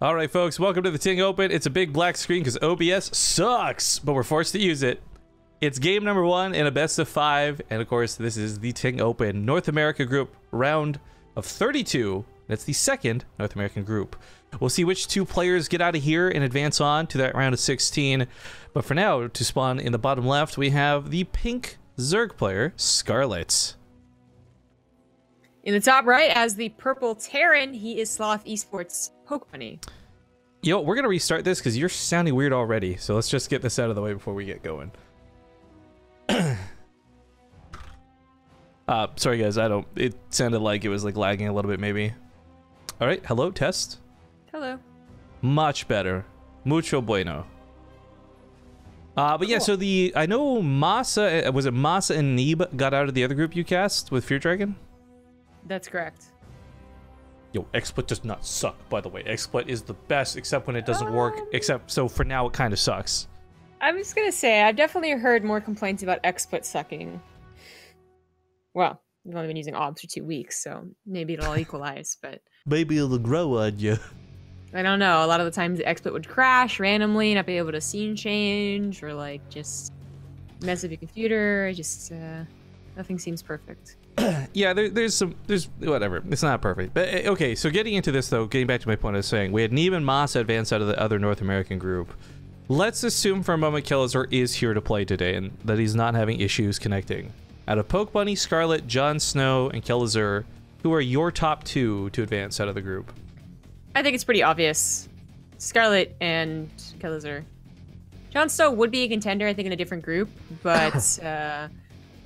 All right, folks, welcome to the Ting Open. It's a big black screen because OBS sucks, but we're forced to use it. It's game number 1 in a best of 5, and of course, this is the Ting Open North America group round of 32. That's the second North American group. We'll see which 2 players get out of here and advance on to that round of 16. But for now, to spawn in the bottom left, we have the pink Zerg player, Scarlett. In the top right, as the purple Terran, he is Sloth Esports Pokebunny. Yo, we're gonna restart this because you're sounding weird already. So let's just get this out of the way before we get going. Sorry guys, it sounded like it was like lagging a little bit maybe. All right, hello, test. Hello. Much better. Mucho bueno. But cool. Yeah, so I know Masa, was it Masa and Neeb got out of the other group you cast with Fear Dragon? That's correct. Yo, XSplit does not suck, by the way. XSplit is the best, except when it doesn't work. So for now, it kind of sucks. I was gonna say, I've definitely heard more complaints about XSplit sucking. Well, we've only been using OBS for 2 weeks, so maybe it'll equalize, but... Maybe it'll grow on you. I don't know. A lot of the times the XSplit would crash randomly, not be able to scene change, or like just mess up your computer. Just, nothing seems perfect. Yeah, there's whatever. It's not perfect. But okay, so getting into this though, getting back to my point I was saying, we had Neeb and Masa advance out of the other North American group. Let's assume for a moment Kelazar is here to play today and that he's not having issues connecting. Out of Pokebunny, Scarlett, Jon Snow, and Kelazar, who are your top 2 to advance out of the group? I think it's pretty obvious. Scarlett and Kelazar. Jon Snow would be a contender, I think, in a different group, but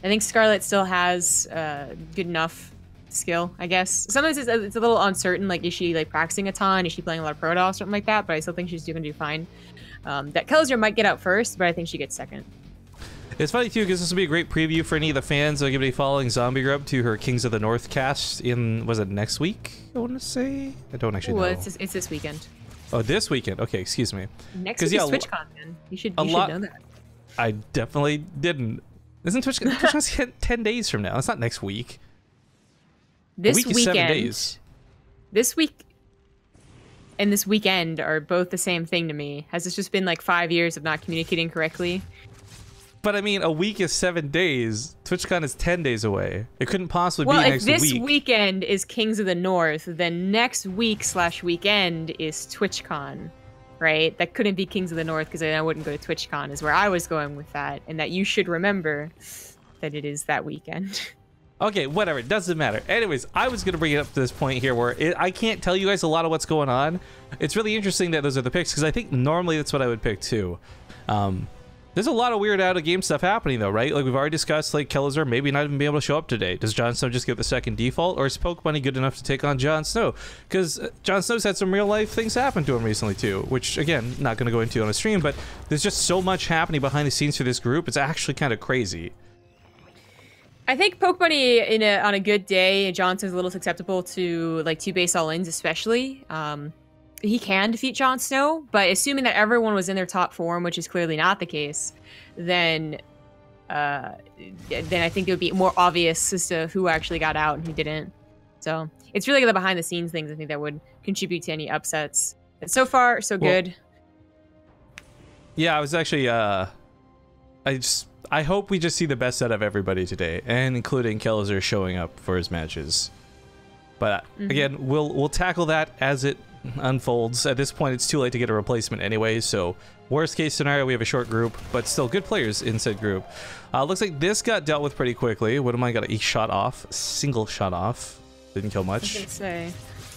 I think Scarlett still has good enough skill, I guess. Sometimes it's a little uncertain, like is she like practicing a ton, is she playing a lot of Protoss, something like that, but I still think she's gonna do fine. That Kelazar might get out first, but I think she gets second. It's funny too because this will be a great preview for any of the fans that are going to be following Zombie Grub to her Kings of the North cast in, was it next week? I want to say, I don't actually know. It's this weekend. Oh, this weekend. Okay, excuse me. Next week is TwitchCon, man. You should know that. I definitely didn't. Isn't TwitchCon's 10 days from now? It's not next week. This weekend. Is 7 days. This week and this weekend are both the same thing to me. Has this just been like 5 years of not communicating correctly? But I mean, a week is 7 days. TwitchCon is 10 days away. It couldn't possibly be next week. Well, if this weekend is Kings of the North, then next week/weekend is TwitchCon, right? That couldn't be Kings of the North because then I wouldn't go to TwitchCon is where I was going with that. And that you should remember that it is that weekend. Okay, whatever. It doesn't matter. Anyways, I was going to bring it up to this point here where I can't tell you guys a lot of what's going on. It's really interesting that those are the picks because I think normally that's what I would pick too. There's a lot of weird out-of-game stuff happening, though, right? Like, we've already discussed, like, Kelazar maybe not even be able to show up today. Does Jon Snow just get the second default, or is Pokebunny good enough to take on Jon Snow? Because Jon Snow's had some real-life things happen to him recently, too, which, again, not going to go into on a stream, but there's just so much happening behind the scenes for this group. It's actually kind of crazy. I think Pokebunny, on a good day, Jon Snow's a little susceptible to, like, 2 base all-ins, especially. He can defeat Jon Snow, but assuming that everyone was in their top form, which is clearly not the case, then I think it would be more obvious as to who actually got out and who didn't. So it's really the behind the scenes things I think that would contribute to any upsets. But so far, so good. Yeah, I was actually I hope we just see the best out of everybody today, and including Kelazar showing up for his matches. But again, we'll tackle that as it unfolds. At this point, it's too late to get a replacement anyway, so worst case scenario, we have a short group, but still good players in said group. Looks like this got dealt with pretty quickly. What am I got? A shot off, single shot off. Didn't kill much. I was gonna say.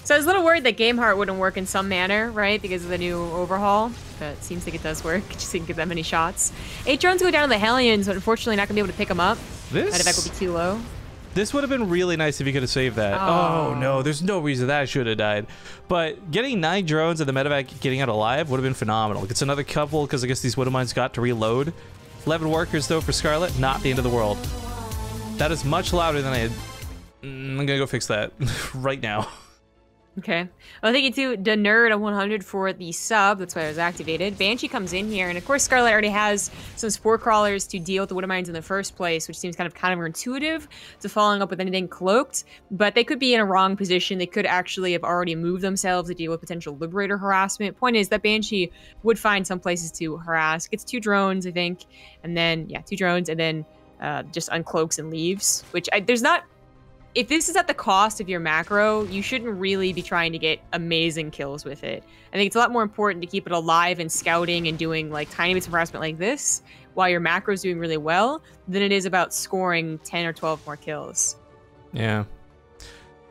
So I was a little worried that Game Heart wouldn't work in some manner, right, because of the new overhaul, but it seems like it does work. Just didn't get that many shots. 8 drones go down to the Hellions, but unfortunately not gonna be able to pick them up. That effect will be too low. This would have been really nice if you could have saved that. Oh, no, there's no reason that should have died. But getting 9 drones and the medevac getting out alive would have been phenomenal. It's another couple because I guess these Widowmines got to reload. 11 workers, though, for Scarlett. Not the end of the world. That is much louder than I had. I'm going to go fix that right now. Okay. Well, thank you to the nerd on 100 for the sub. That's why I was activated. Banshee comes in here, and of course, Scarlett already has some Spore Crawlers to deal with the Wood Mines in the first place, which seems kind of counterintuitive to following up with anything cloaked. But they could be in a wrong position. They could actually have already moved themselves to deal with potential Liberator harassment. Point is that Banshee would find some places to harass. Gets 2 drones, I think, and then 2 drones, and then just uncloaks and leaves. Which there's not. If this is at the cost of your macro, you shouldn't really be trying to get amazing kills with it. I think it's a lot more important to keep it alive and scouting and doing like tiny bits of harassment like this while your macro is doing really well than it is about scoring 10 or 12 more kills. Yeah.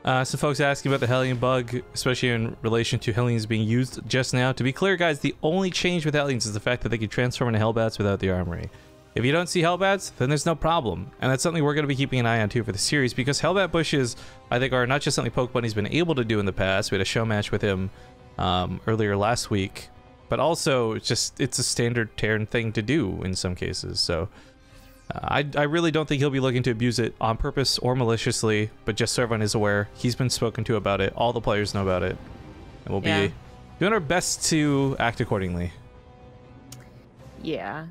Some folks asking about the Hellion bug, especially in relation to Hellions being used just now. To be clear, guys, the only change with Hellions is the fact that they can transform into Hellbats without the armory. If you don't see Hellbats, then there's no problem. And that's something we're going to be keeping an eye on too for the series, because Hellbat bushes, I think, are not just something Pokebunny's been able to do in the past. We had a show match with him earlier last week, but also it's a standard Terran thing to do in some cases. So I really don't think he'll be looking to abuse it on purpose or maliciously, but just so everyone is aware, he's been spoken to about it. All the players know about it, and we'll be doing our best to act accordingly. Yeah.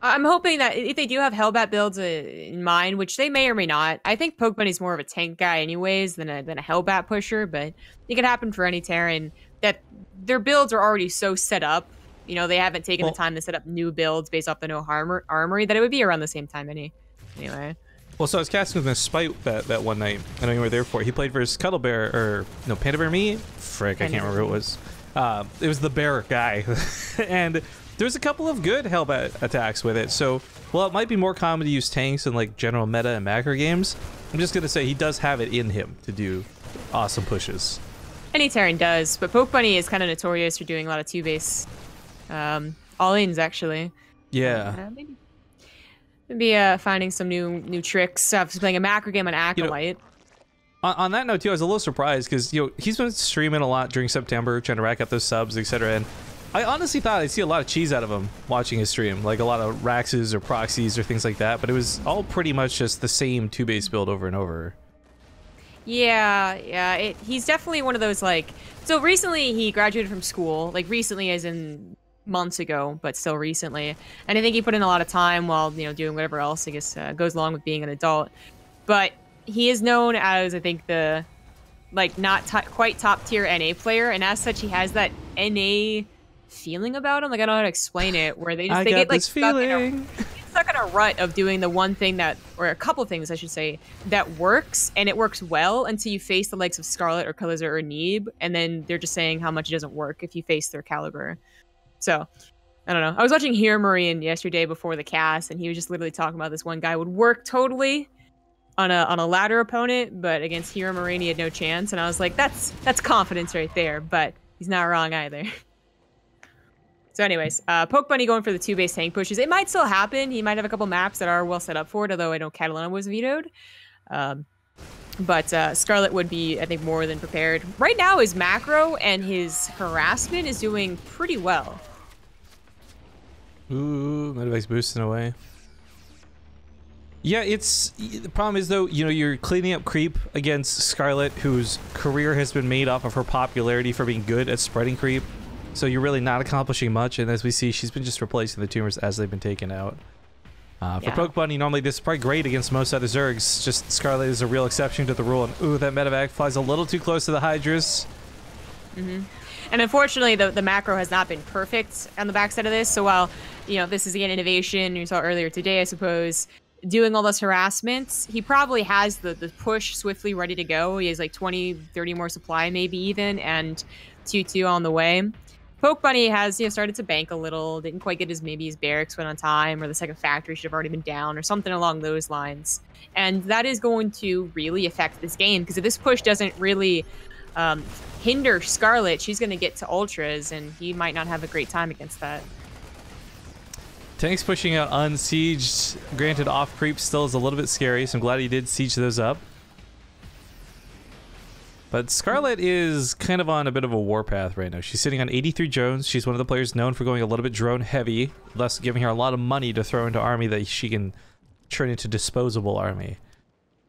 I'm hoping that if they do have Hellbat builds in mind, which they may or may not, I think Pokebunny's more of a tank guy anyways than a Hellbat pusher, but it could happen for any Terran that their builds are already so set up. You know, they haven't taken the time to set up new builds based off the no armory that it would be around the same time anyway. Well, so I was casting with Spite that one night. I know you were there for it. He played versus Cuddle Bear, or no, Panda Bear Me? Frick, I can't remember who it was. It was the bear guy. And there's a couple of good Hellbat attacks with it, so while it might be more common to use tanks in like general meta and macro games, I'm just gonna say he does have it in him to do awesome pushes. Any Terran does, but Pokebunny is kind of notorious for doing a lot of 2-base all-ins actually. Yeah. Maybe finding some new tricks. Playing a macro game on Acolyte. On that note too, I was a little surprised because he's been streaming a lot during September, trying to rack up those subs, etc. And I honestly thought I'd see a lot of cheese out of him watching his stream, like a lot of Raxes or Proxies or things like that, but it was all pretty much just the same 2-base build over and over. Yeah, he's definitely one of those, like, so recently he graduated from school, like recently as in months ago, but still recently, and I think he put in a lot of time while, doing whatever else, I guess, goes along with being an adult, but he is known as, I think, the, like, not quite top tier NA player, and as such, he has that NA feeling about him. Like, I don't know how to explain it, where they get like stuck in a rut of doing the one thing that, or a couple things I should say, that works, and it works well until you face the likes of Scarlett or Kaliza or Neeb, and then they're just saying how much it doesn't work if you face their caliber. So I don't know. I was watching Hero Marine yesterday before the cast, and he was just literally talking about this one guy would work totally on a ladder opponent, but against Hero Marine he had no chance, and I was like, that's confidence right there, but he's not wrong either. So anyways, Pokebunny going for the 2-base tank pushes. It might still happen. He might have a couple maps that are well set up for it, although I know Catalina was vetoed. But Scarlett would be, I think, more than prepared. Right now, his macro and his harassment is doing pretty well. Ooh, Medivac's boosting away. Yeah, the problem is, though, you're cleaning up creep against Scarlett, whose career has been made off of her popularity for being good at spreading creep. So you're really not accomplishing much, and as we see, she's been just replacing the tumors as they've been taken out. For Pokebunny, normally this is probably great against most other Zergs, just Scarlett is a real exception to the rule, and ooh, that Medivac flies a little too close to the Hydras. And unfortunately, the macro has not been perfect on the backside of this, so while, this is again innovation, you saw earlier today, I suppose, doing all those harassments, he probably has the push swiftly ready to go. He has like 20, 30 more supply maybe even, and 2-2 on the way. Pokebunny has started to bank a little, didn't quite get his barracks went on time, or the second factory should have already been down, or something along those lines. And that is going to really affect this game, because if this push doesn't really hinder Scarlett, she's going to get to Ultras, and he might not have a great time against that. Tanks pushing out unsieged, granted off creep still is a little bit scary, so I'm glad he did siege those up. But Scarlett is kind of on a bit of a warpath right now. She's sitting on 83 drones. She's one of the players known for going a little bit drone heavy, thus giving her a lot of money to throw into army that she can turn into disposable army.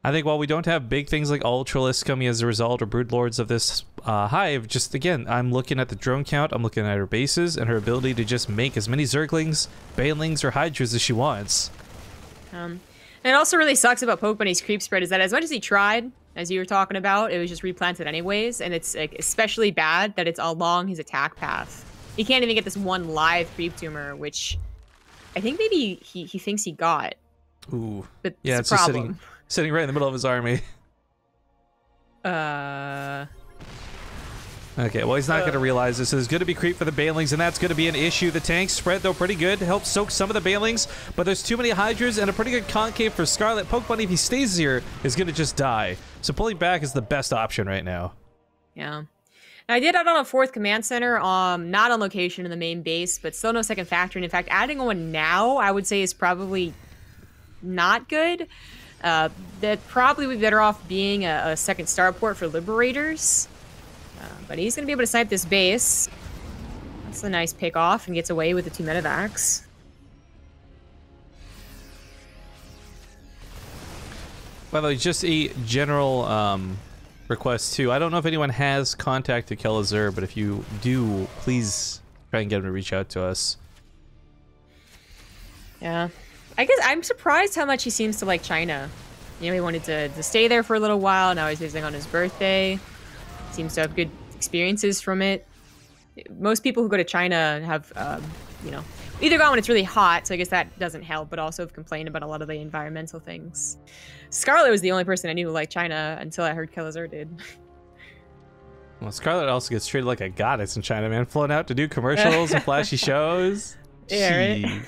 I think while we don't have big things like Ultralisks coming as a result or Broodlords of this hive, just again, I'm looking at the drone count, I'm looking at her bases, and her ability to just make as many Zerglings, Banelings, or Hydras as she wants. And it also really sucks about Pokebunny's creep spread is that as much as he tried, as you were talking about, it was just replanted anyways, and it's like especially bad that it's along his attack path. He can't even get this one live creep tumor, which I think maybe he thinks he got. Ooh. But yeah, it's just sitting right in the middle of his army. Okay, well, he's not going to realize this. There's going to be creep for the Banelings, and that's going to be an issue. The tank spread, though, pretty good to help soak some of the Banelings, but there's too many Hydras and a pretty good concave for Scarlett. Pokebunny, if he stays here, is going to just die. So pulling back is the best option right now. Yeah. I did add on a 4th command center, not on location in the main base, but still no second factory. And in fact, adding one now, I would say, is probably not good. That probably would be better off being a second starport for Liberators. But he's going to be able to snipe this base. That's a nice pick off and gets away with the 2 medevacs. By the way, just a general request too. I don't know if anyone has contact to Kelazur, but if you do, please try and get him to reach out to us. Yeah. I guess I'm surprised how much he seems to like China. You know, he wanted to stay there for a little while. Now he's visiting on his birthday. Seems to have good experiences from it. Most people who go to China have, you know, either gone when it's really hot, so I guess that doesn't help, but also have complained about a lot of the environmental things. Scarlett was the only person I knew who liked China until I heard Kelazur did. Well, Scarlett also gets treated like a goddess in China, man. Flown out to do commercials and flashy shows. Yeah, right?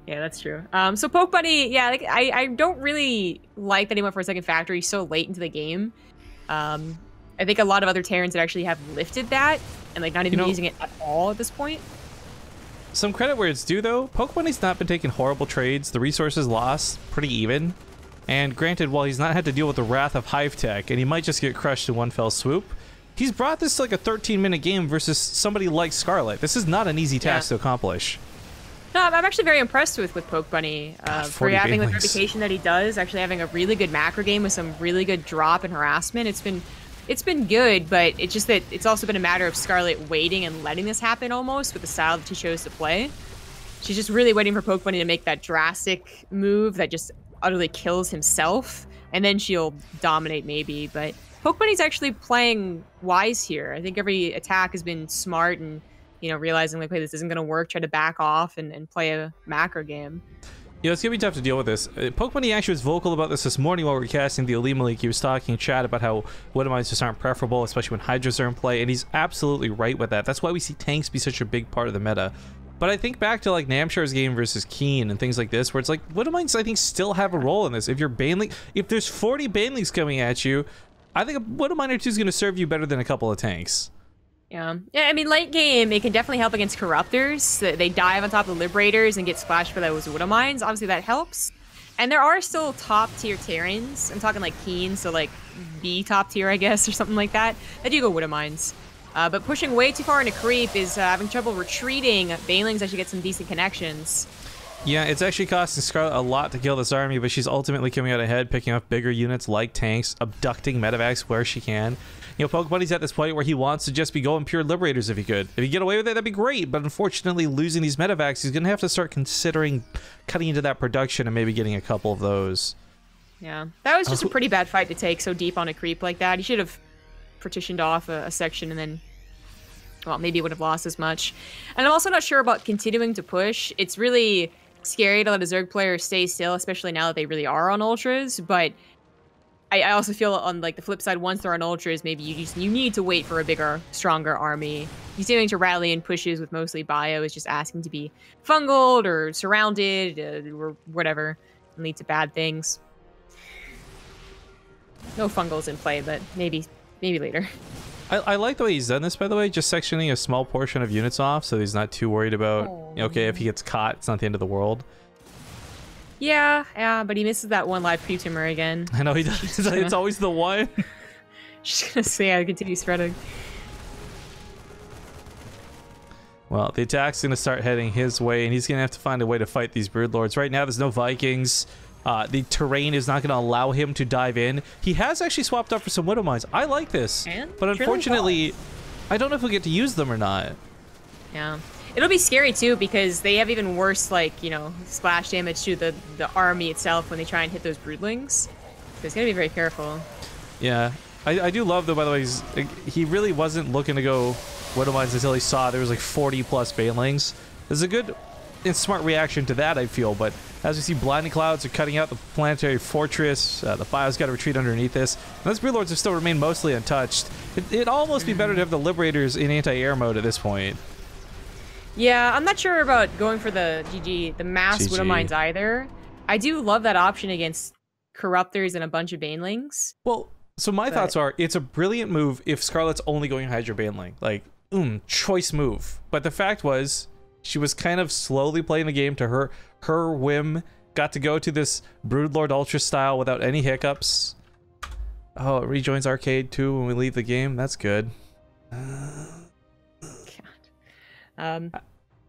Yeah, that's true. So Pokebunny, yeah, like, I don't really like that he went for a second factory so late into the game. I think a lot of other Terrans that actually have lifted that and like not even using it at all at this point. Some credit where it's due, though. Pokebunny's not been taking horrible trades. The resources lost pretty even. And granted, while he's not had to deal with the wrath of Hive Tech, and he might just get crushed in one fell swoop, he's brought this to like a 13-minute game versus somebody like Scarlett. This is not an easy task to accomplish. No, I'm actually very impressed with Pokebunny for having the reputation that he does. Actually having a really good macro game with some really good drop and harassment. It's been good, but it's just that it's also been a matter of Scarlett waiting and letting this happen almost with the style that she chose to play. She's just really waiting for Pokebunny to make that drastic move that just utterly kills himself, and then she'll dominate maybe. But Pokebunny's actually playing wise here. I think every attack has been smart and, you know, realizing like, hey, this isn't going to work, try to back off and play a macro game. Yeah, it's going to be tough to deal with this. Pokebunny actually was vocal about this morning while we were casting the Alima League. He was talking in chat about how Widowmines just aren't preferable, especially when Hydras are in play, and he's absolutely right with that. That's why we see tanks be such a big part of the meta. But I think back to like Namshar's game versus Keen and things like this, where it's like, Widowmines, I think, still have a role in this. If you're Baneling, if there's 40 Banelings coming at you, I think a Widowmine or two is going to serve you better than a couple of tanks. Yeah, I mean, late game, it can definitely help against Corruptors. They dive on top of the Liberators and get splashed for those Widowmines. Obviously, that helps. And there are still top-tier Terrans. I'm talking like Keen, so like B top tier, I guess, or something like that. That do go Widowmines. But pushing way too far into creep is having trouble retreating. Banelings actually get some decent connections. Yeah, it's actually costing Scarlett a lot to kill this army, but she's ultimately coming out ahead, picking up bigger units like tanks, abducting medevacs where she can. You know, Pokebunny's at this point where he wants to just be going pure Liberators if he could. If he get away with it, that'd be great, but unfortunately, losing these medevacs, he's going to have to start considering cutting into that production and maybe getting a couple of those. Yeah, that was just a pretty bad fight to take so deep on a creep like that. He should have partitioned off a section and then, well, maybe would have lost as much. And I'm also not sure about continuing to push. It's really scary to let a Zerg player stay still, especially now that they really are on Ultras, but I also feel on like the flip side, once they're on Ultras, maybe you need to wait for a bigger, stronger army. Continuing to rally in pushes with mostly bio is just asking to be fungled or surrounded or whatever and lead to bad things. No fungals in play, but maybe later. I like the way he's done this, by the way, just sectioning a small portion of units off so he's not too worried about, okay, if he gets caught, it's not the end of the world. Yeah, but he misses that one live creep tumor again. I know he does. It's always the one. Just gonna say I continue spreading. Well, the attack's gonna start heading his way, and he's gonna have to find a way to fight these Broodlords. Right now, there's no Vikings. The terrain is not going to allow him to dive in. He has actually swapped up for some Widow Mines. I like this. But unfortunately, I don't know if we'll get to use them or not. Yeah. It'll be scary, too, because they have even worse, like, you know, splash damage to the army itself when they try and hit those broodlings. So it's going to be very careful. Yeah. I do love, though, by the way, he really wasn't looking to go Widow Mines until he saw there was like 40-plus Banelings. There's a good and smart reaction to that, I feel, but as we see, Blinding Clouds are cutting out the Planetary Fortress. The Bio's got to retreat underneath this. And those Broodlords have still remained mostly untouched. It'd almost be better to have the Liberators in anti-air mode at this point. Yeah, I'm not sure about going for the GG, the mass Widow Mines either. I do love that option against Corruptors and a bunch of Banelings. Well, so my thoughts are, it's a brilliant move if Scarlett's only going Hydra Baneling. Like, choice move. But the fact was, she was kind of slowly playing the game to her whim. Got to go to this Broodlord Ultra style without any hiccups. Oh, it rejoins arcade too when we leave the game. That's good. God.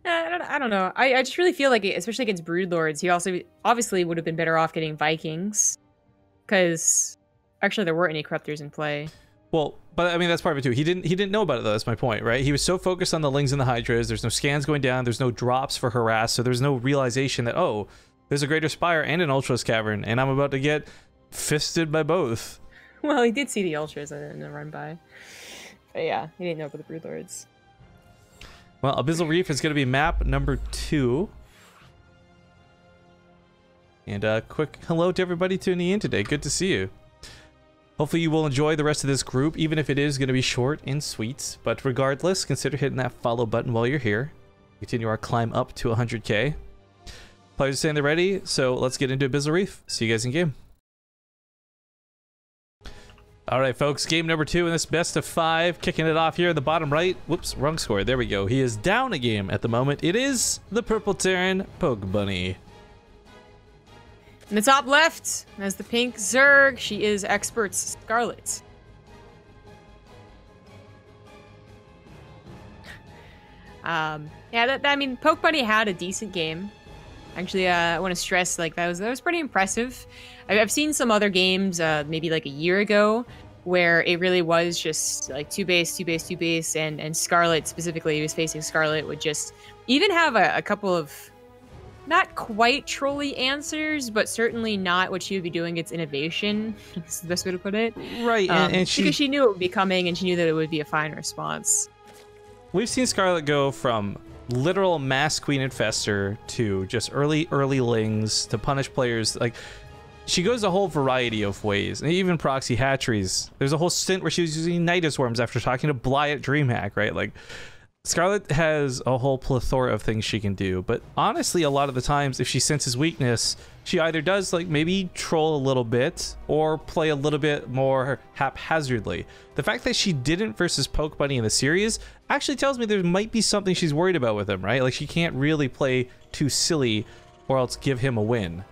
I don't know. I just really feel like, especially against Broodlords, he also obviously would have been better off getting Vikings. Because actually there weren't any Corruptors in play. Well, but I mean, that's part of it too. He didn't know about it though. That's my point, right? He was so focused on the Lings and the Hydras. There's no scans going down. There's no drops for Harass. So there's no realization that, oh, there's a Greater Spire and an Ultras Cavern, and I'm about to get fisted by both. Well, he did see the Ultras in the run by. But yeah, he didn't know about the Broodlords. Well, Abyssal Reef is going to be map number 2. And a quick hello to everybody tuning in today. Good to see you. Hopefully you will enjoy the rest of this group, even if it is going to be short and sweet. But regardless, consider hitting that follow button while you're here. Continue our climb up to 100k. Players are saying they're ready, so let's get into Abyssal Reef. See you guys in game. Alright folks, game number 2 in this best of 5. Kicking it off here in the bottom right. Whoops, wrong score. There we go. He is down a game at the moment. It is the Purple Terran Pokebunny. In the top left, as the pink Zerg, she is Expert's Scarlett. Yeah, I mean, Pokebunny had a decent game. Actually, I want to stress, like, that was pretty impressive. I've seen some other games, maybe like a year ago, where it really was just like 2-base, 2-base, 2-base, and Scarlett specifically, was facing Scarlett, would just even have a couple of not quite trolly answers, but certainly not what she would be doing. It's innovation. That's the best way to put it. Right, and because she knew it would be coming, and she knew that it would be a fine response. We've seen Scarlett go from literal mass Queen Infester to just early Lings to punish players. Like, she goes a whole variety of ways, and even proxy hatcheries. There's a whole stint where she was using Nidus Worms after talking to Bly at DreamHack, right? Like, Scarlett has a whole plethora of things she can do, but honestly, a lot of the times, if she senses weakness, she either does, like, maybe troll a little bit or play a little bit more haphazardly. The fact that she didn't versus Pokebunny in the series actually tells me there might be something she's worried about with him, right? Like, she can't really play too silly or else give him a win.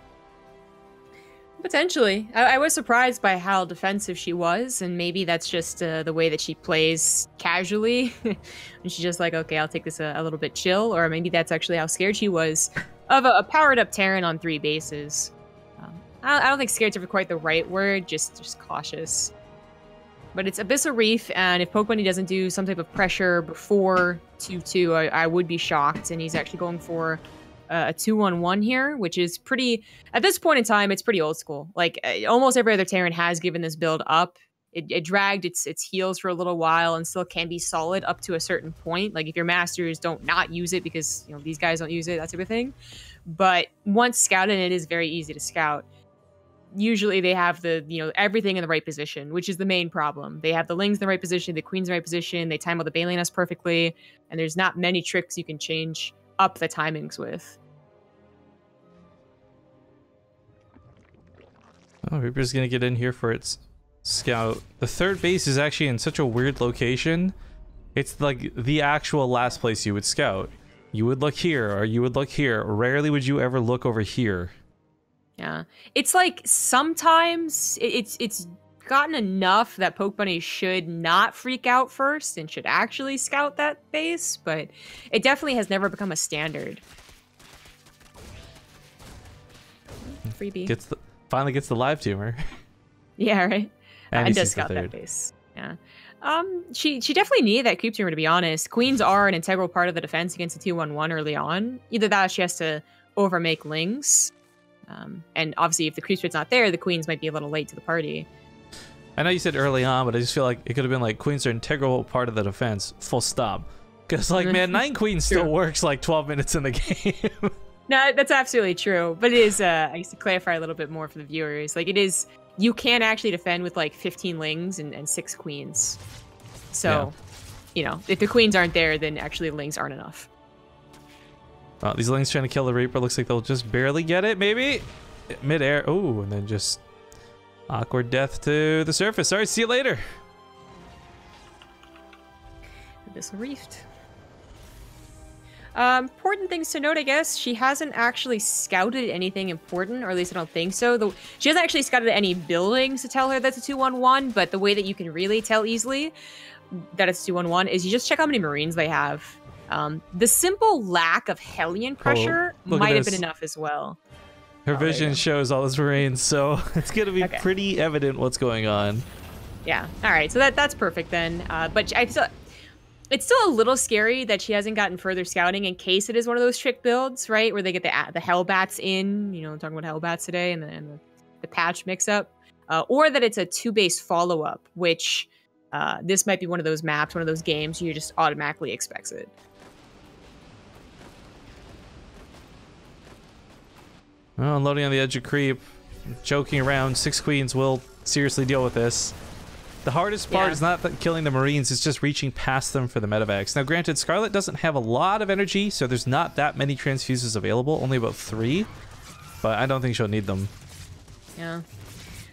Potentially. I was surprised by how defensive she was, and maybe that's just the way that she plays casually. And she's just like, okay, I'll take this a little bit chill, or maybe that's actually how scared she was of a powered-up Terran on 3 bases. I don't think scared's ever quite the right word, just cautious. But it's Abyssal Reef, and if Pokebunny doesn't do some type of pressure before 2-2, I would be shocked, and he's actually going for a 2-1-1 here, which is pretty, at this point in time, it's pretty old school. Like, almost every other Terran has given this build up. It dragged its heels for a little while and still can be solid up to a certain point. Like, if your masters don't not use it because, you know, these guys don't use it, that type of thing. But once scouted, it is very easy to scout. Usually they have the, you know, everything in the right position, which is the main problem. They have the Lings in the right position, the Queens in the right position, they time all the Baneling Nest perfectly, and there's not many tricks you can change up the timings with. Oh, Reaper's gonna get in here for its scout. The third base is actually in such a weird location. It's like the actual last place you would scout. You would look here, or you would look here. Rarely would you ever look over here. Yeah. It's like sometimes it's gotten enough that Pokebunny should not freak out first and should actually scout that base, but it definitely has never become a standard. freebie. Finally gets the live tumor. Yeah, right. And I does scout that base. Yeah. She definitely needed that creep tumor, to be honest. Queens are an integral part of the defense against the 2-1-1 early on. Either that or she has to overmake lings. And obviously, if the creep spread's not there, the queens might be a little late to the party. I know you said early on, but I just feel like it could have been like queens are an integral part of the defense, full stop. Because, like, man, 9 queens still works like 12 minutes in the game. No, that's absolutely true. But it is, I guess to clarify a little bit more for the viewers, like, it is, you can actually defend with like 15 lings and 6 queens. So, you know, if the queens aren't there, then actually lings aren't enough. These lings trying to kill the Reaper. Looks like they'll just barely get it, maybe? Mid-air. Oh, and then just awkward death to the surface. Sorry, see you later. Abyssal Reefed. Important things to note, I guess. She hasn't actually scouted anything important, or at least I don't think so. She hasn't actually scouted any buildings to tell her that's a 2-1-1, but the way that you can really tell easily that it's 2-1-1 is you just check how many Marines they have. The simple lack of Hellion pressure might have been enough as well. Her vision shows all those Marines, so it's going to be pretty evident what's going on. Yeah. All right. So that's perfect then. But it's still a little scary that she hasn't gotten further scouting in case it is one of those trick builds, right? Where they get the Hellbats in, you know, talking about Hellbats today and the patch mix up. Or that it's a 2-base follow-up, which this might be one of those maps, one of those games you just automatically expects it. Well, unloading on the edge of creep, joking around. 6 queens will seriously deal with this. The hardest part is not killing the Marines, it's just reaching past them for the medevacs. Now, granted, Scarlett doesn't have a lot of energy, so there's not that many transfuses available, only about 3. But I don't think she'll need them. Yeah.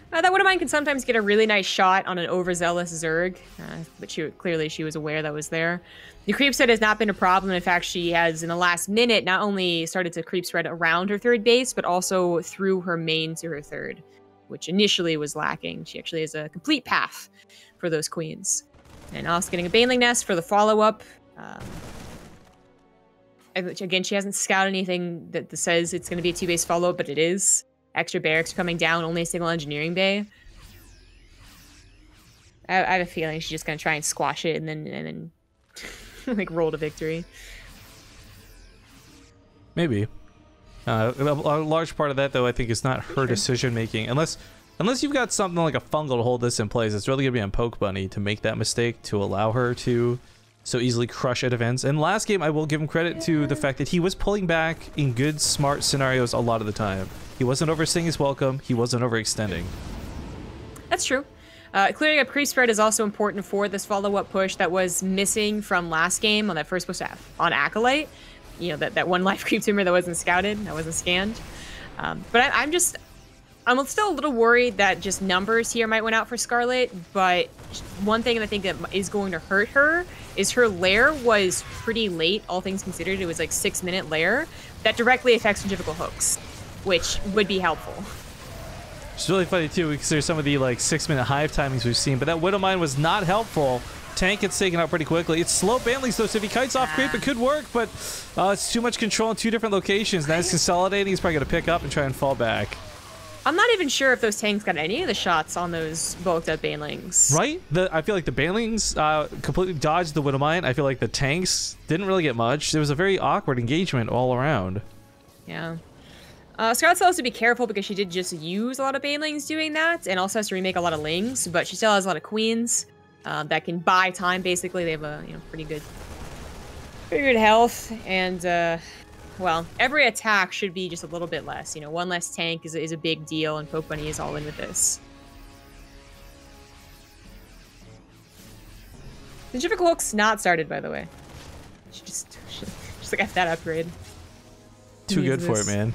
That Widowmine can sometimes get a really nice shot on an overzealous Zerg, but clearly she was aware that was there. The creep spread has not been a problem. In fact, she has, in the last minute, not only started to creep spread around her 3rd base, but also through her main to her 3rd, which initially was lacking. She actually has a complete path for those queens. And also getting a Baneling Nest for the follow-up. Again, she hasn't scouted anything that says it's going to be a 2-base follow-up, but it is. Extra barracks are coming down, only a single engineering bay. I have a feeling she's just going to try and squash it and then like roll to victory. Maybe. A large part of that, though, I think is not her decision making. Unless you've got something like a fungal to hold this in place, it's really gonna be on Pokebunny to make that mistake to allow her to so easily crush at events. And last game, I will give him credit to the fact that he was pulling back in good, smart scenarios a lot of the time. He wasn't overstaying his welcome. He wasn't overextending. That's true. Clearing up creep spread is also important for this follow-up push that was missing from last game on that first push on Acolyte. You know, that one life creep tumor that wasn't scouted, that wasn't scanned. But I'm still a little worried that just numbers here might win out for Scarlett. But one thing I think that is going to hurt her is her lair was pretty late, all things considered. It was like 6-minute lair that directly affects centrifugal hooks, which would be helpful. It's really funny too because there's some of the like 6-minute hive timings we've seen, but that Widowmine was not helpful. Tank gets taken out pretty quickly. It's slow banelings though, so if he kites off creep, it could work, but it's too much control in 2 different locations. Now he's consolidating. He's probably going to pick up and try and fall back. I'm not even sure if those tanks got any of the shots on those bulked up banelings. Right? I feel like the banelings completely dodged the Widowmine. I feel like the tanks didn't really get much. There was a very awkward engagement all around. Yeah. Scarlett still has to be careful because she did just use a lot of banelings doing that, and also has to remake a lot of lings, but she still has a lot of queens that can buy time, basically. They have a pretty good health, and well, every attack should be just a little bit less. You know, 1 less tank is a big deal, and Pokebunny is all in with this. The Centrifugal Hook's not started, by the way. She just like F that upgrade. Too good for it, man.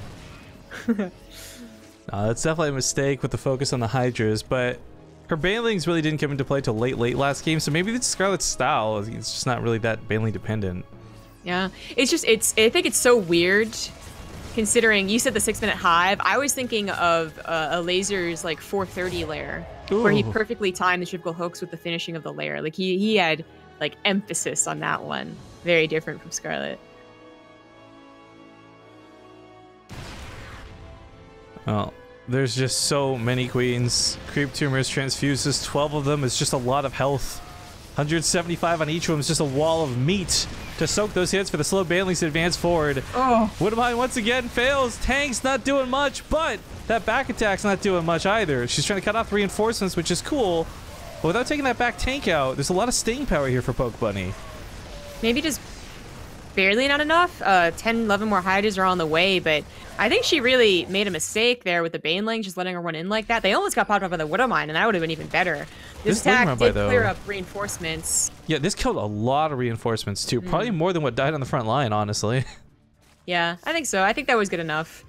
That's definitely a mistake with the focus on the Hydras, but her banelings really didn't come into play till late last game, so maybe it's Scarlett's style. It's just not really that baneling dependent. Yeah, I think it's so weird considering you said the 6-minute hive. I was thinking of a Laser's like 430 lair where he perfectly timed the triple hooks with the finishing of the lair. Like he had like emphasis on that one. Very different from Scarlett. Oh, there's just so many queens. Creep tumors, transfuses, 12 of them is just a lot of health. 175 on each of them is just a wall of meat to soak those hits for the slow banelings to advance forward. Oh. Widowmine once again fails. Tank's not doing much, but that back attack's not doing much either. She's trying to cut off reinforcements, which is cool. But without taking that back tank out, there's a lot of staying power here for Pokebunny. Maybe just barely not enough. 10, 11 more Hydras are on the way, but I think she really made a mistake there with the Baneling, just letting her run in like that. They almost got popped up by the Widowmine, and that would have been even better. This attack did clear up reinforcements. Yeah, this killed a lot of reinforcements too. Probably more than what died on the front line, honestly. Yeah, I think so. I think that was good enough.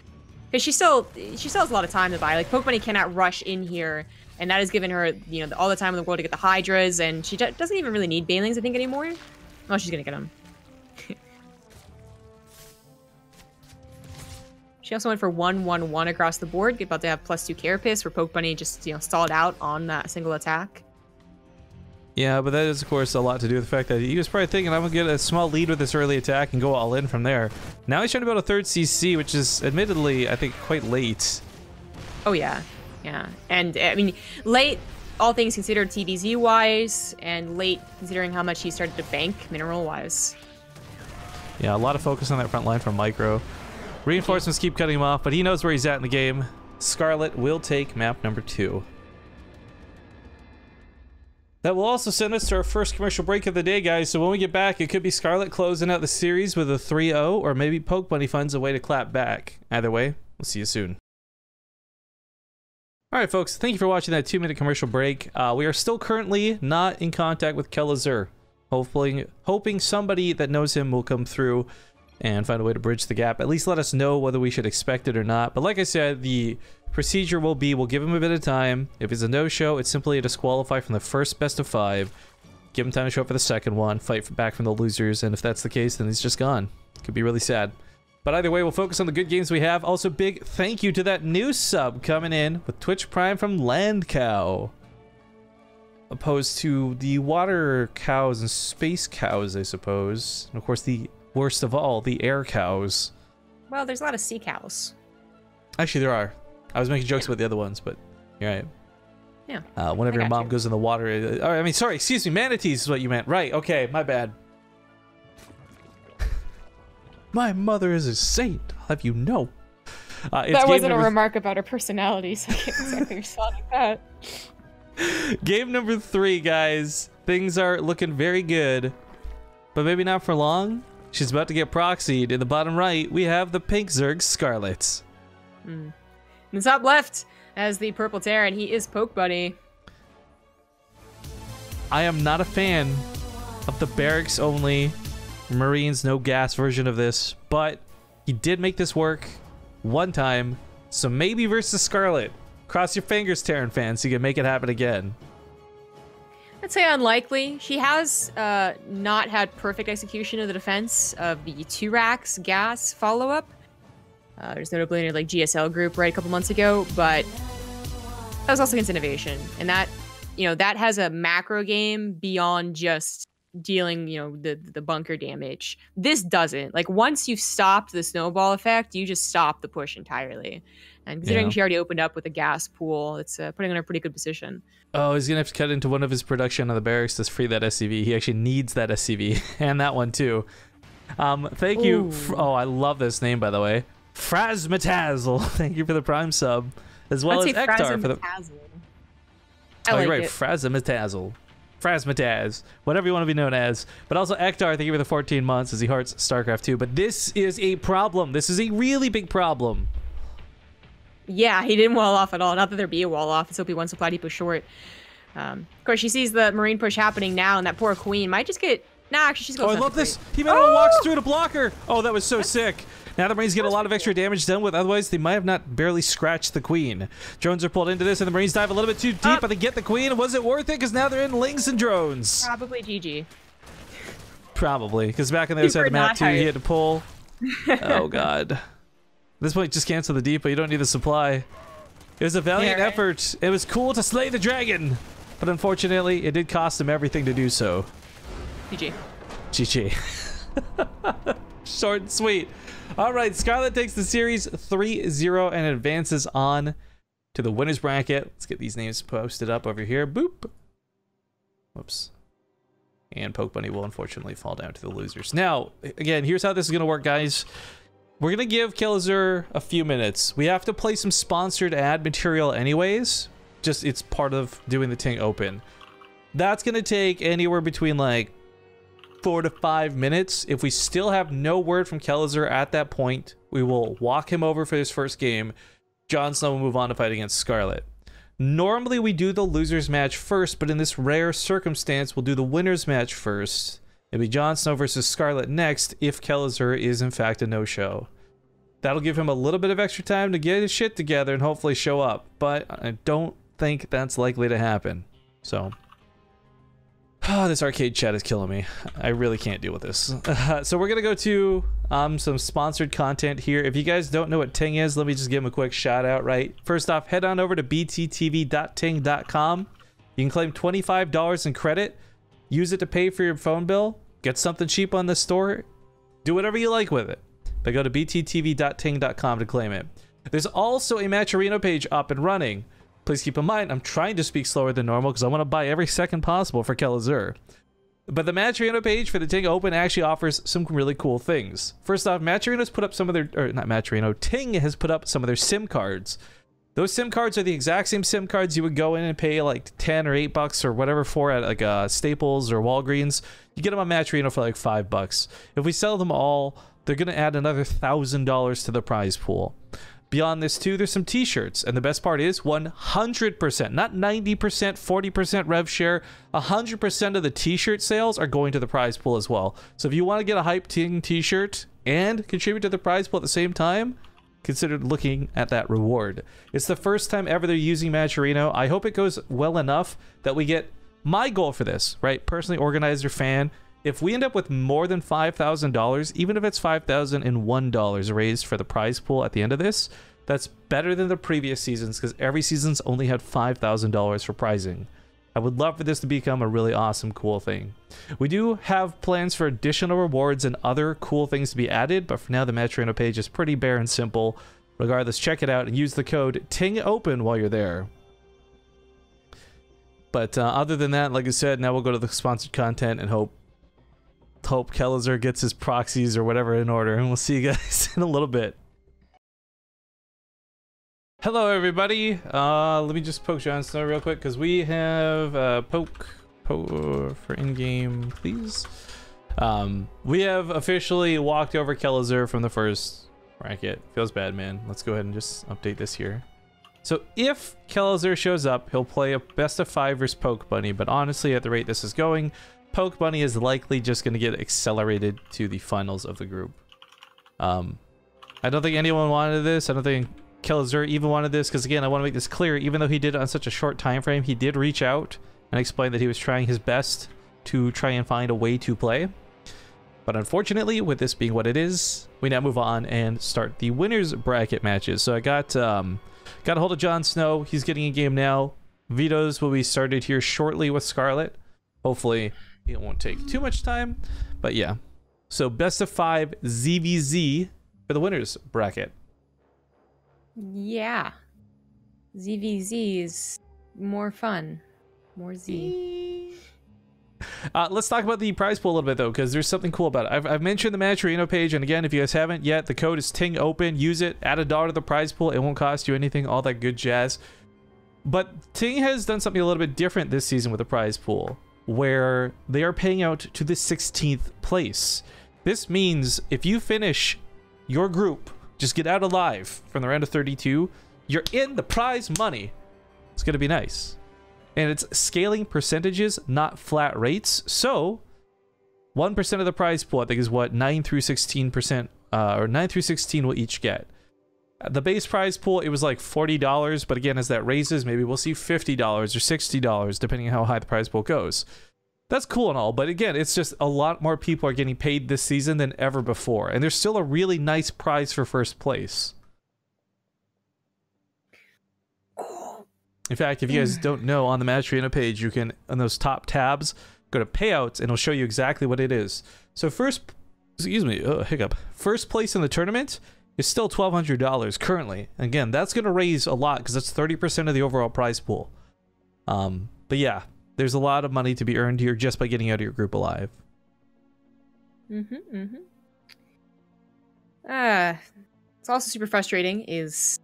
Because she still has a lot of time to buy. Like, Pokebunny cannot rush in here, and that has given her, you know, all the time in the world to get the Hydras, and she doesn't even really need Banelings, I think, anymore. Oh, she's gonna get them. She also went for 1-1-1 across the board, about to have +2 Carapace, where Pokebunny just, you know, stalled out on that single attack. Yeah, but that is, of course, a lot to do with the fact that he was probably thinking, I'm going to get a small lead with this early attack and go all in from there. Now he's trying to build a third CC, which is admittedly, I think, quite late. Oh, yeah. Yeah. And, I mean, late, all things considered TvZ-wise, and late considering how much he started to bank mineral-wise. Yeah, a lot of focus on that front line from Micro. Reinforcements keep cutting him off, but he knows where he's at in the game. Scarlett will take map number 2. That will also send us to our first commercial break of the day, guys. So when we get back, it could be Scarlett closing out the series with a 3-0, or maybe Pokebunny finds a way to clap back. Either way, we'll see you soon. Alright, folks, thank you for watching that 2-minute commercial break. We are still currently not in contact with Kelazur. Hoping somebody that knows him will come through and find a way to bridge the gap. At least let us know whether we should expect it or not. But like I said, the procedure will be, we'll give him a bit of time. If it's a no-show, it's simply a disqualify from the first best of 5. Give him time to show up for the second one, fight back from the losers, and if that's the case, then he's just gone. Could be really sad. But either way, we'll focus on the good games we have. Also, big thank you to that new sub coming in with Twitch Prime from Land Cow. Opposed to the water cows and space cows, I suppose. And of course, the worst of all, the air cows. Well, there's a lot of sea cows. Actually, there are. I was making jokes about the other ones, but you're right. Yeah. Whenever your mom goes in the water... I mean, sorry, excuse me, manatees is what you meant. Right, okay, my bad. My mother is a saint, I'll have you know. That wasn't a remark about her personality, so I can't exactly respond like that. Game number 3, guys. Things are looking very good, but maybe not for long. She's about to get proxied. In the bottom right, we have the pink Zerg Scarlett. In the top left, as the purple Terran, he is Pokebunny. I am not a fan of the barracks only, Marines no gas version of this, but he did make this work one time, so maybe versus Scarlett. Cross your fingers, Terran fans, so you can make it happen again. I'd say unlikely. She has not had perfect execution of the defense of the 2-Rax gas follow-up. There's notably in like GSL group right a couple months ago, but that was also against innovation, and that, you know, that has a macro game beyond just dealing, you know, the bunker damage. This doesn't. Like, once you've stopped the snowball effect, you just stop the push entirely. And considering she already opened up with a gas pool, it's putting her in a pretty good position. Oh, he's gonna have to cut into one of his production on the barracks to free that SCV. He actually needs that SCV and that one too. Thank you. Oh, I love this name, by the way. Phrazmatazzle. Thank you for the Prime sub, as well as Ektar for the. I like you're right. it. Phrazmatazzle. Phrazmataz, whatever you want to be known as. But also Ektar, thank you for the 14 months as he hearts StarCraft 2. But this is a problem. This is a really big problem. Yeah, he didn't wall off at all. Not that there'd be a wall off. It's OP1 supply depot short. Of course, she sees the Marine push happening now, and that poor Queen might just get... Nah, actually, she's going to... Oh, I love this. He made one walks through to block her. Oh, that was so sick. Now the Marines get a lot of extra damage done with. Otherwise, they might have not barely scratched the Queen. Drones are pulled into this, and the Marines dive a little bit too deep, but they get the Queen. Was it worth it? Because now they're in Lings and Drones. Probably GG. Probably, because back on the other side of the map, too, he had to pull. Oh, God. At this point, just cancel the depot. You don't need the supply. It was a valiant effort. It was cool to slay the dragon, but unfortunately, it did cost him everything to do so. GG. GG. Short and sweet. All right, Scarlett takes the series 3-0 and advances on to the winners bracket. Let's get these names posted up over here. Boop. Whoops. And Pokebunny will unfortunately fall down to the losers. Now, again, here's how this is going to work, guys. We're going to give TvZ a few minutes. We have to play some sponsored ad material anyways. Just, it's part of doing the TING Open. That's going to take anywhere between like 4 to 5 minutes. If we still have no word from TvZ at that point, we will walk him over for his first game. Jon Snow will move on to fight against Scarlett. Normally we do the losers match first, but in this rare circumstance, we'll do the winners match first. It'll be Jon Snow versus Scarlett next if TvZ is in fact a no-show. That'll give him a little bit of extra time to get his shit together and hopefully show up, but I don't think that's likely to happen. So, this arcade chat is killing me. I really can't deal with this. So we're gonna go to some sponsored content here. If you guys don't know what Ting is, let me just give him a quick shout out, right? First off, head on over to bttv.ting.com. You can claim $25 in credit. Use it to pay for your phone bill. Get something cheap on the store. Do whatever you like with it. But go to bttv.ting.com to claim it. There's also a Matcherino page up and running. Please keep in mind, I'm trying to speak slower than normal because I want to buy every second possible for TvZ. But the Matcherino page for the TING Open actually offers some really cool things. First off, Matcherino's put up some of their, or not Matcherino, Ting has put up some of their SIM cards. Those SIM cards are the exact same SIM cards you would go in and pay like 10 or $8 or whatever for at like Staples or Walgreens. You get them on Matcherino for like $5. If we sell them all, they're going to add another $1,000 to the prize pool. Beyond this too, there's some t-shirts, and the best part is 100%, not 90%, 40% rev share, 100% of the t-shirt sales are going to the prize pool as well. So if you want to get a Hype Ting t-shirt and contribute to the prize pool at the same time, consider looking at that reward. It's the first time ever they're using Matcherino. I hope it goes well enough that we get my goal for this, right? Personally, organizer, fan. If we end up with more than $5,000, even if it's $5,001 raised for the prize pool at the end of this, that's better than the previous seasons because every season's only had $5,000 for prizing. I would love for this to become a really awesome, cool thing. We do have plans for additional rewards and other cool things to be added, but for now the Matcherino page is pretty bare and simple. Regardless, check it out and use the code TINGOPEN while you're there. But other than that, like I said, now we'll go to the sponsored content and hope TvZ gets his proxies or whatever in order, and we'll see you guys in a little bit. Hello everybody, let me just poke Jon Snow real quick because we have poke for in-game, please. We have officially walked over TvZ from the first bracket. Feels bad, man. Let's go ahead and just update this here. So if TvZ shows up, he'll play a best of 5 versus Pokebunny, but honestly at the rate this is going, Pokebunny is likely just going to get accelerated to the finals of the group. I don't think anyone wanted this. I don't think TvZ even wanted this, because again, I want to make this clear, even though he did it on such a short time frame, he did reach out and explain that he was trying his best to try and find a way to play. But unfortunately, with this being what it is, we now move on and start the winners bracket matches. So I got a hold of Jon Snow. He's getting a game now. Vetoes will be started here shortly with Scarlett. Hopefully it won't take too much time, but yeah. So best of 5 ZVZ for the winners bracket. Yeah. ZVZ is more fun. More Z. Let's talk about the prize pool a little bit though, because there's something cool about it. I've mentioned the Matcherino page, and again, if you guys haven't yet, the code is TINGOPEN. Use it, add $1 to the prize pool. It won't cost you anything, all that good jazz. But Ting has done something a little bit different this season with the prize pool, where they are paying out to the 16th place. This means if you finish your group, just get out alive from the round of 32, you're in the prize money. It's going to be nice. And it's scaling percentages, not flat rates. So 1% of the prize pool, I think, is what 9 through 16%, or 9 through 16 will each get. The base prize pool, it was like $40, but again, as that raises, maybe we'll see $50 or $60, depending on how high the prize pool goes. That's cool and all, but again, it's just a lot more people are getting paid this season than ever before, and there's still a really nice prize for first place. In fact, if you guys don't know, on the Matcherino page, you can, on those top tabs, go to payouts, and it'll show you exactly what it is. So first excuse me, hiccup. First place in the tournament is still $1,200 currently. Again, that's going to raise a lot because that's 30% of the overall prize pool. But yeah, there's a lot of money to be earned here just by getting out of your group alive. It's also super frustrating is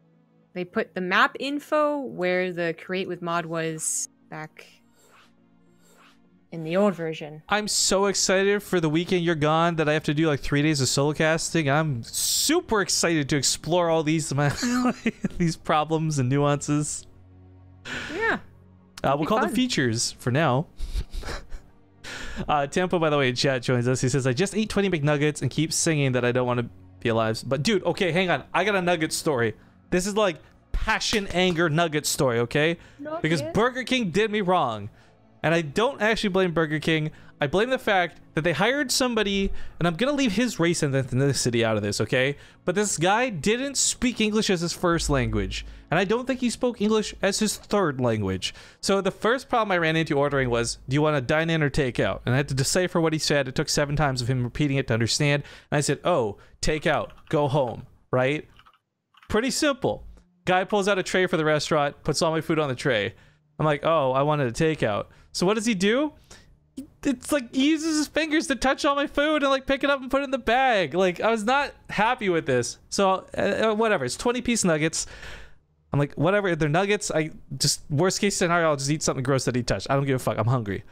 they put the map info where the create with mod was back in the old version. I'm so excited for the weekend you're gone that I have to do like 3 days of solo casting. I'm super excited to explore all these these problems and nuances. Yeah. We'll call them features for now. Tempo, by the way, in chat joins us. He says, I just ate 20 McNuggets and keep singing that I don't want to be alive. But dude, okay, hang on. I got a nugget story. This is like passion, anger, nugget story, okay? Because Burger King did me wrong. And I don't actually blame Burger King. I blame the fact that they hired somebody, and I'm going to leave his race and ethnicity out of this, okay? But this guy didn't speak English as his first language. And I don't think he spoke English as his third language. So the first problem I ran into ordering was, do you want to dine in or take out? And I had to decipher what he said. It took 7 times of him repeating it to understand. And I said, oh, take out, go home, right? Pretty simple. Guy pulls out a tray for the restaurant, puts all my food on the tray. I'm like, oh, I wanted a takeout. So what does he do? It's like he uses his fingers to touch all my food and like pick it up and put it in the bag. Like, I was not happy with this. So whatever, it's 20-piece nuggets. I'm like, whatever, they're nuggets. I just, worst case scenario, I'll just eat something gross that he touched. I don't give a fuck, I'm hungry.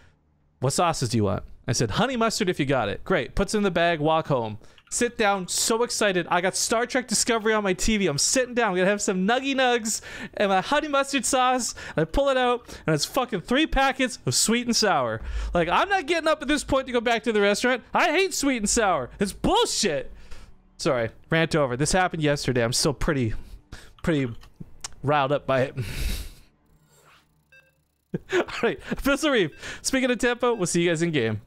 What sauces do you want? I said, honey mustard if you got it. Great, puts it in the bag, walk home. Sit down, so excited. I got Star Trek Discovery on my TV. I'm sitting down, I'm gonna have some nuggy nugs and my honey mustard sauce. And I pull it out, and it's fucking 3 packets of sweet and sour. Like, I'm not getting up at this point to go back to the restaurant. I hate sweet and sour. It's bullshit. Sorry, rant over. This happened yesterday. I'm still pretty riled up by it. All right, Pistol Reef. Speaking of tempo, we'll see you guys in game.